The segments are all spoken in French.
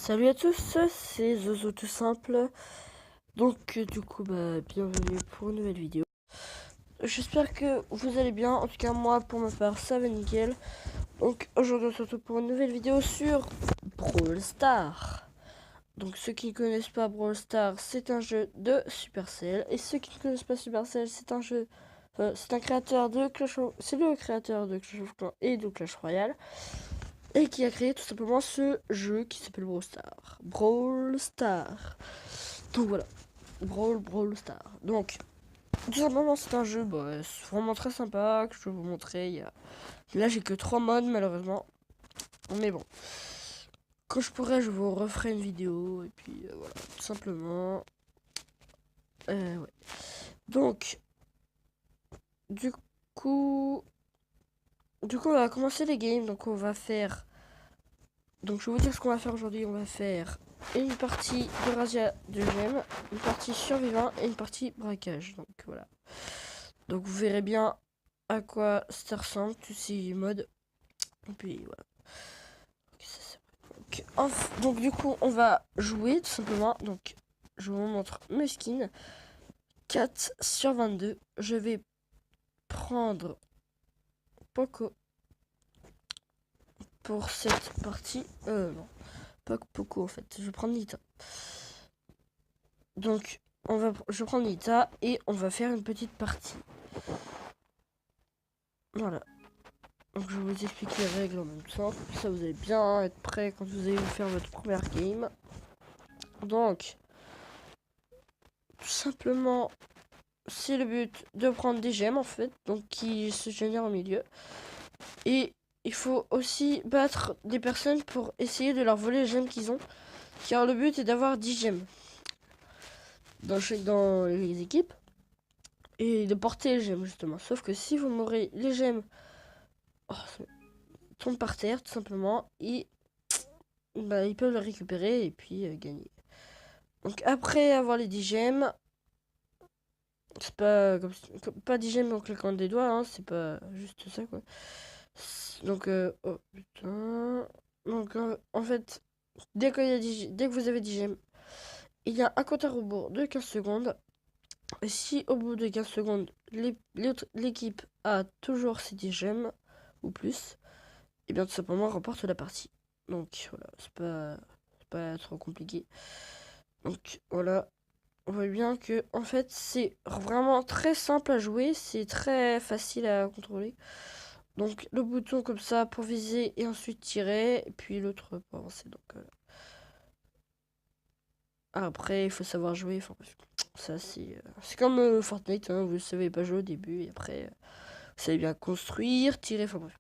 Salut à tous, c'est Zozo tout simple. Donc du coup bienvenue pour une nouvelle vidéo. J'espère que vous allez bien. En tout cas moi pour ma part ça va nickel. Donc aujourd'hui on se retrouve pour une nouvelle vidéo sur Brawl Stars. Donc ceux qui ne connaissent pas Brawl Stars, c'est un jeu de Supercell. Et ceux qui ne connaissent pas Supercell, c'est un jeu... c'est un créateur de c'est le créateur de Clash of Clans et de Clash Royale. Et qui a créé tout simplement ce jeu qui s'appelle Brawl Stars. Brawl Stars. Donc voilà. Brawl Stars. Donc, tout simplement, c'est un jeu c'est vraiment très sympa que je vais vous montrer. Là, j'ai que 3 modes, malheureusement. Mais bon. Quand je pourrai, je vous referai une vidéo. Et puis, voilà. Tout simplement. Ouais. Donc, du coup... on va commencer les games. Donc, on va faire... Donc, je vais vous dire ce qu'on va faire aujourd'hui. On va faire une partie de razzia de gemmes, une partie survivant et une partie braquage. Donc, voilà. Donc, vous verrez bien à quoi ça ressemble, tous ces modes. Et puis, voilà. Donc, du coup, on va jouer, tout simplement. Donc, je vous montre mes skins. 4 sur 22. Je vais prendre Poco pour cette partie. Non. Pas Poco, en fait. Je vais prendre Nita. Donc, je prends Nita et on va faire une petite partie. Voilà. Donc, je vais vous expliquer les règles en même temps. Comme ça, vous allez bien être prêt quand vous allez faire votre première game. Donc, tout simplement, c'est le but de prendre des gemmes en fait, donc qui se génèrent au milieu. Et il faut aussi battre des personnes pour essayer de leur voler les gemmes qu'ils ont. Car le but est d'avoir 10 gemmes dans les équipes. Et de porter les gemmes justement. Sauf que si vous m'aurez les gemmes tombent par terre tout simplement. Et ils peuvent le récupérer et puis gagner. Donc après avoir les 10 gemmes, c'est pas pas 10 gemmes en claquant des doigts, hein, c'est pas juste ça quoi. Donc oh putain. Donc en fait, dès que vous avez 10 gemmes, il y a un compte à rebours de 15 secondes. Et si au bout de 15 secondes, l'équipe a toujours ses 10 gemmes ou plus, et bien tout simplement remporte la partie. Donc voilà, c'est pas trop compliqué. Donc voilà, on voit bien que en fait c'est vraiment très simple à jouer, c'est très facile à contrôler. Donc le bouton comme ça pour viser et ensuite tirer, et puis l'autre pour avancer. Donc après il faut savoir jouer. Enfin ça c'est comme Fortnite, hein, vous ne savez pas jouer au début et après vous savez bien construire, tirer. Enfin bref.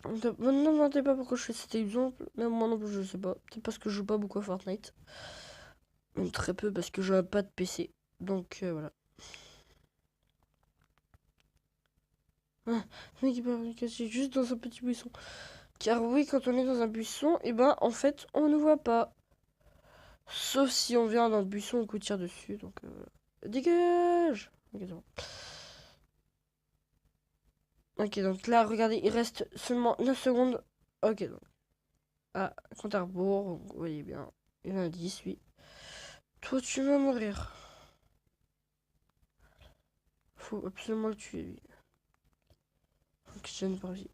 Ne me demandez pas pourquoi je fais cet exemple, même moi non plus je sais pas. Peut-être parce que je joue pas beaucoup à Fortnite. Même très peu parce que je n'ai pas de PC. Donc voilà. Ah, le mec il peut cacher juste dans un petit buisson. Car oui, quand on est dans un buisson, et ben en fait on ne voit pas. Sauf si on vient dans le buisson et qu'on tire dessus. Donc dégage. Ok, donc là regardez, il reste seulement 9 secondes. Ok, donc. Ah, compte à rebours, vous voyez bien. Il y en a 10, oui. Toi tu vas mourir. Faut absolument le tuer, lui. Fonctionne par vie.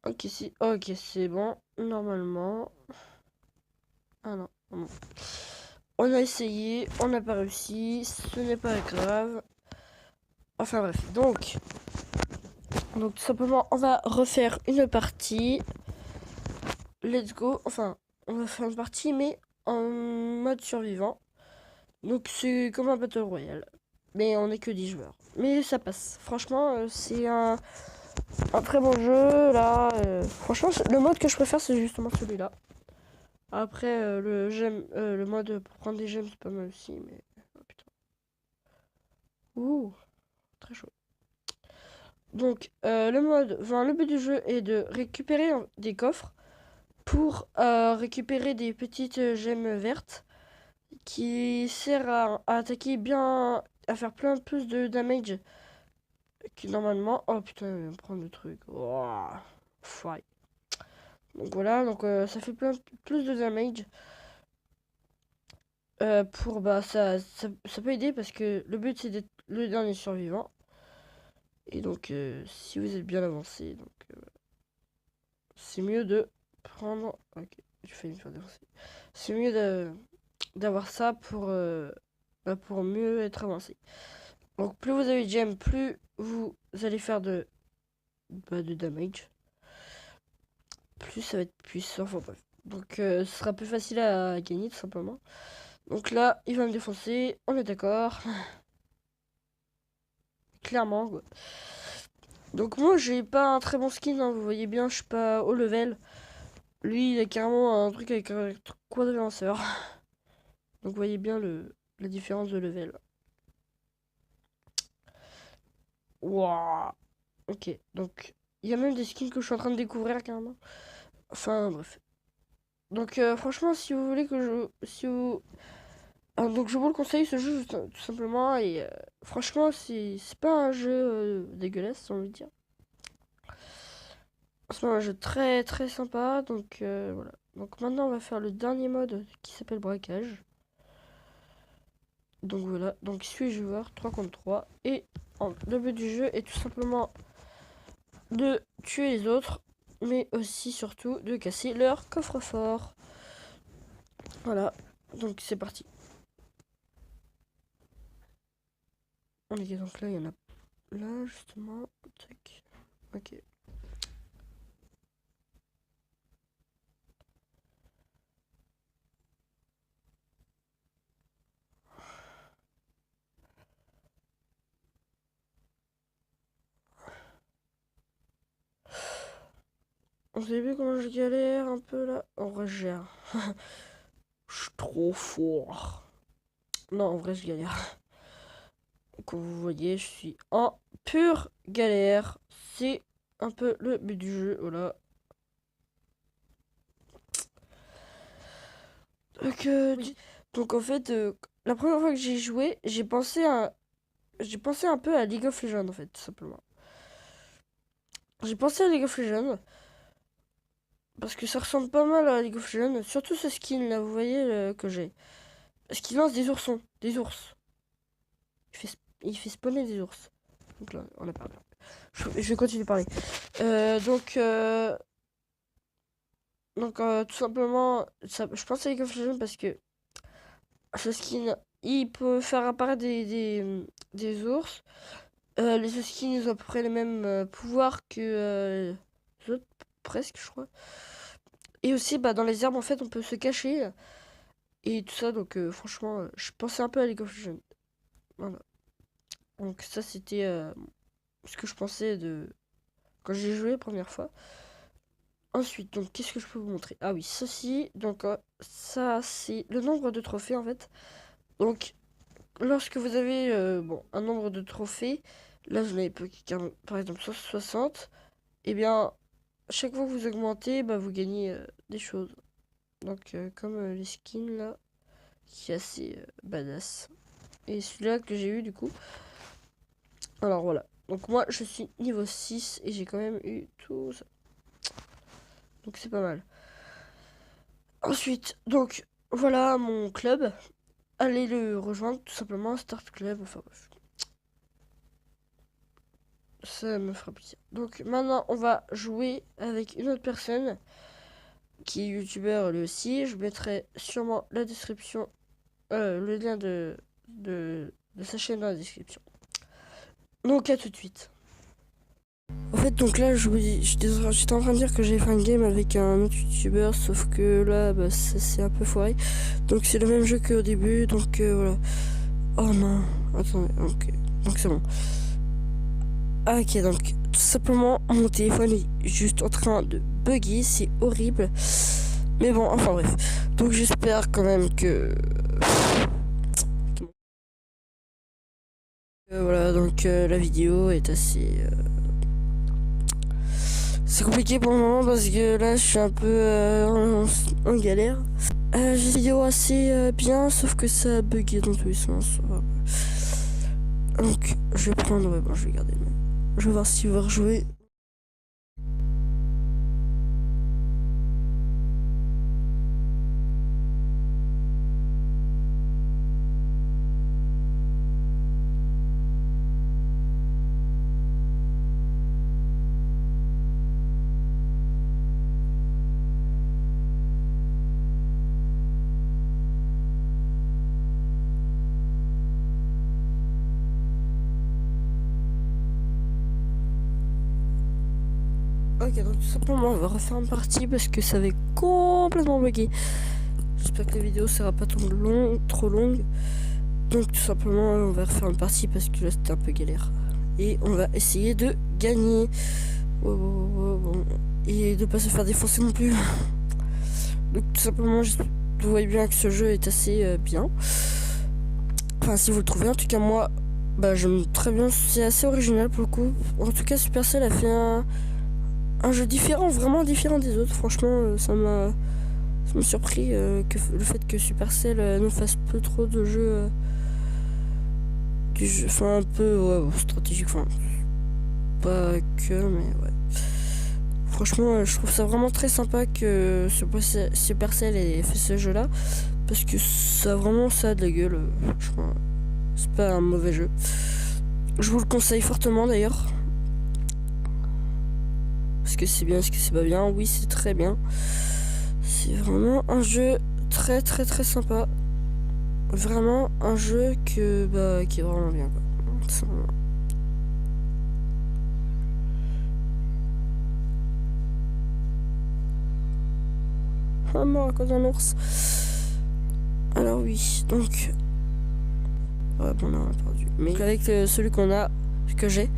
Ok, si. Ok, c'est bon. Normalement. Ah non, non. On a essayé, on n'a pas réussi. Ce n'est pas grave. Enfin bref, donc tout simplement, on va refaire une partie. Let's go. Enfin, on va faire une partie, mais en mode survivant. Donc c'est comme un Battle Royale. Mais on n'est que 10 joueurs. Mais ça passe. Franchement, c'est un très bon jeu. Là, franchement, le mode que je préfère, c'est justement celui-là. Après, le mode pour prendre des gemmes, c'est pas mal aussi. Mais, oh, putain. Ouh, très chaud. Donc, le but du jeu est de récupérer des coffres pour récupérer des petites gemmes vertes qui sert à attaquer bien, à faire plein plus de damage qui normalement. Oh putain, il va me prendre le truc. Oh, fly. Donc voilà, donc ça fait plus de damage. Pour bah ça peut aider parce que le but c'est d'être le dernier survivant. Et donc si vous êtes bien avancé, donc c'est mieux de prendre. Ok, j'ai failli me faire défoncer. C'est mieux d'avoir ça pour mieux être avancé. Donc plus vous avez de gemmes, plus vous allez faire de damage. Plus ça va être puissant. Enfin bref. Donc ce sera plus facile à gagner tout simplement. Donc là, il va me défoncer, on est d'accord. Clairement. Quoi. Donc moi, j'ai pas un très bon skin, hein, vous voyez bien, je suis pas haut level. Lui, il a carrément un truc avec un quadri-lanceur. Donc vous voyez bien la différence de level. Waouh. Ok, donc il y a même des skins que je suis en train de découvrir carrément. Enfin bref. Donc franchement, si vous voulez que je... Si vous... donc je vous le conseille ce jeu tout simplement. Et franchement, c'est pas un jeu dégueulasse, on veut dire. C'est un jeu très très sympa. Donc voilà. Donc maintenant, on va faire le dernier mode qui s'appelle braquage. Donc voilà, donc 8 joueurs, 3 contre 3. Et le but du jeu est tout simplement de tuer les autres, mais aussi surtout de casser leur coffre-fort. Voilà, donc c'est parti. Ok, donc là il y en a là justement. Tac. Ok. Vous avez vu comment je galère un peu là? En vrai, je gère. Je suis trop fort. Non, en vrai, je galère. Comme vous voyez, je suis en pure galère. C'est un peu le but du jeu. Voilà. Donc, donc en fait, la première fois que j'ai joué, j'ai pensé un peu à League of Legends en fait, tout simplement. J'ai pensé à League of Legends parce que ça ressemble pas mal à League of Legends, surtout ce skin là, vous voyez que j'ai. Parce qu'il lance des oursons, des ours. Il fait spawner des ours. Donc là, on a parlé. Je vais continuer de parler. Donc, tout simplement, je pense à League of Legends parce que ce skin, il peut faire apparaître des ours. Les skins ils ont à peu près les mêmes pouvoirs que les autres, presque, je crois. Et aussi, bah, dans les herbes, en fait, on peut se cacher. Et tout ça, donc franchement, je pensais un peu à League of Legends. Voilà. Donc ça, c'était ce que je pensais de quand j'ai joué la première fois. Ensuite, donc, qu'est-ce que je peux vous montrer? Ah oui, ceci, donc, ça, c'est le nombre de trophées, en fait. Donc, lorsque vous avez, bon, un nombre de trophées, là, je n'avais pas, par exemple, 60, et bien, chaque fois que vous augmentez, bah, vous gagnez des choses. Donc, comme les skins, là, qui est assez badass. Et celui-là que j'ai eu, du coup. Alors, voilà. Donc, moi, je suis niveau 6, et j'ai quand même eu tout ça. Donc, c'est pas mal. Ensuite, donc, voilà mon club. Allez le rejoindre, tout simplement, Start Club, enfin bref. Ça me fera plaisir. Donc maintenant, on va jouer avec une autre personne qui est youtubeur lui aussi. Je mettrai sûrement la description, le lien de sa chaîne dans la description. Donc à tout de suite. En fait, donc là, j'étais en train de dire que j'ai fait une game avec un autre youtubeur, sauf que là, bah, ça c'est un peu foiré. Donc c'est le même jeu qu'au début, donc voilà. Oh non, attendez, ok, donc c'est bon. Ah, ok, donc tout simplement mon téléphone est juste en train de bugger, c'est horrible. Mais bon, enfin bref. Donc j'espère quand même que... voilà, donc la vidéo est assez... C'est compliqué pour le moment parce que là je suis un peu en galère. J'ai une vidéo assez bien, sauf que ça a bugué dans tous les sens. Donc je vais prendre... Ouais, bon, je vais garder. Je vais voir s'il va rejouer. Ok, donc tout simplement on va refaire une partie parce que ça avait complètement bugué. J'espère que la vidéo sera pas trop longue. Donc tout simplement on va refaire une partie parce que là c'était un peu galère. Et on va essayer de gagner. Et de pas se faire défoncer non plus. Donc tout simplement vous voyez bien que ce jeu est assez bien. Enfin si vous le trouvez, en tout cas moi j'aime très bien, c'est assez original pour le coup. En tout cas Supercell a fait un jeu différent, vraiment différent des autres. Franchement ça m'a surpris que le fait que Supercell ne fasse peu trop de jeux enfin un peu stratégique, enfin pas que mais ouais. Franchement je trouve ça vraiment très sympa que Supercell ait fait ce jeu là parce que ça a de la gueule. Franchement c'est pas un mauvais jeu, je vous le conseille fortement d'ailleurs. Est-ce que c'est bien, est-ce que c'est pas bien? Oui, c'est très bien. C'est vraiment un jeu très sympa. Vraiment un jeu qui est vraiment bien quoi. Ah mort à cause d'un ours. Alors oui, donc ouais bon là on a perdu. Mais avec celui que j'ai,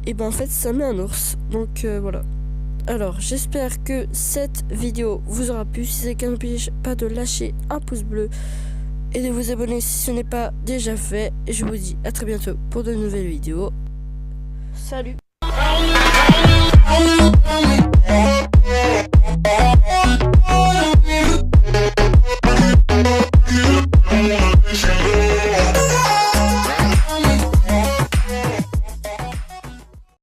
et en fait ça met un ours. Donc voilà. Alors j'espère que cette vidéo vous aura plu. Si c'est le cas, n'oubliez pas de lâcher un pouce bleu et de vous abonner si ce n'est pas déjà fait. Et je vous dis à très bientôt pour de nouvelles vidéos. Salut.